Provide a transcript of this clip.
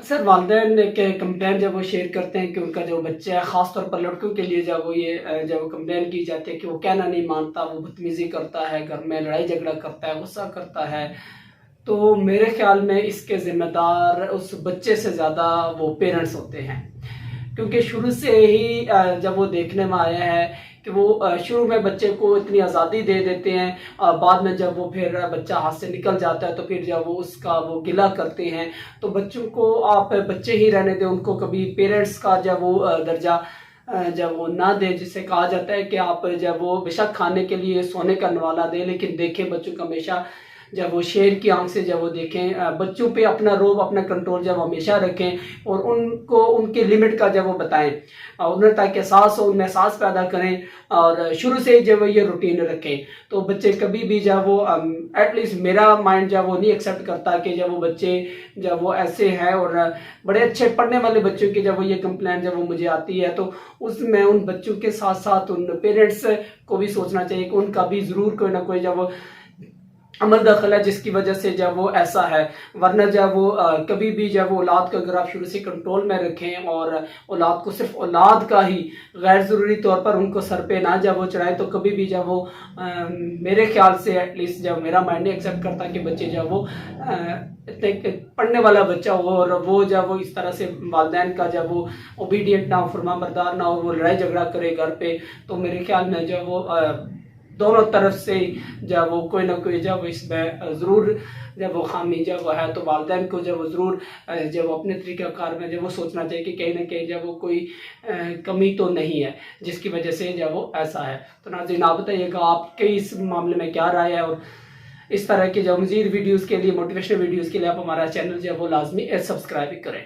अक्सर वालिदैन के कंप्लेन जब वो शेयर करते हैं कि उनका जो बच्चा है, ख़ास तौर पर लड़कों के लिए जब वो ये जब कंप्लेन की जाती है कि वो कहना नहीं मानता, वो बदतमीज़ी करता है, घर में लड़ाई झगड़ा करता है, गुस्सा करता है, तो मेरे ख़्याल में इसके ज़िम्मेदार उस बच्चे से ज़्यादा वो पेरेंट्स होते हैं। क्योंकि शुरू से ही जब वो देखने में आया है कि वो शुरू में बच्चे को इतनी आज़ादी दे देते हैं और बाद में जब वो फिर बच्चा हाथ से निकल जाता है तो फिर जब वो उसका वो गिला करते हैं, तो बच्चों को आप बच्चे ही रहने दें, उनको कभी पेरेंट्स का जब वो दर्जा जब वो ना दें, जिसे कहा जाता है कि आप जब वो बेशक खाने के लिए सोने का नवाला दें, लेकिन देखें बच्चों को हमेशा जब वो शेर की आंख से जब वो देखें, बच्चों पे अपना रोब अपना कंट्रोल जब हमेशा रखें और उनको उनके लिमिट का जब वो बताएं, उन्हें ताकि एहसास हो, उन्हें एहसास पैदा करें और शुरू से ही जब वो ये रूटीन रखें, तो बच्चे कभी भी जब वो एटलीस्ट मेरा माइंड जब वो नहीं एक्सेप्ट करता कि जब वो बच्चे जब वो ऐसे हैं और बड़े अच्छे पढ़ने वाले बच्चों की जब वो ये कंप्लेंट जब वो मुझे आती है, तो उसमें उन बच्चों के साथ साथ उन पेरेंट्स को भी सोचना चाहिए कि उनका भी ज़रूर कोई ना कोई जब वो अमल दखल है जिसकी वजह से जब वो ऐसा है। वरना जब वो कभी भी जब वो औलाद को अगर आप शुरू से कंट्रोल में रखें और औलाद को सिर्फ औलाद का ही गैर ज़रूरी तौर पर उनको सर पे ना जब वो चढ़ाएं, तो कभी भी जब वो मेरे ख्याल से एटलीस्ट जब मेरा माइंड नहीं एक्सेप्ट करता कि बच्चे जब वो पढ़ने वाला बच्चा हो और वो जब वो इस तरह से वालिदैन का जब वो ओबीडियंट ना हो, फरमाबरदार ना हो, वो लड़ाई झगड़ा करे घर पे, तो मेरे ख्याल में जब वो दोनों तरफ से जब वो कोई ना कोई जब इसमें ज़रूर जब वो खामी जब वो है, तो वालिदैन को जब वो ज़रूर जब अपने तरीक़ाकार में जब वो सोचना चाहिए कि कहीं ना कहीं जब वो कोई कमी तो नहीं है जिसकी वजह से जब वो ऐसा है। तो नाज़रीन, आप बताइएगा आपके इस मामले में क्या राय है, और इस तरह के जब मज़ीद वीडियोज़ के लिए, मोटिवेशनल वीडियोज़ के लिए आप हमारा चैनल जो है वो लाजमी सब्सक्राइब करें।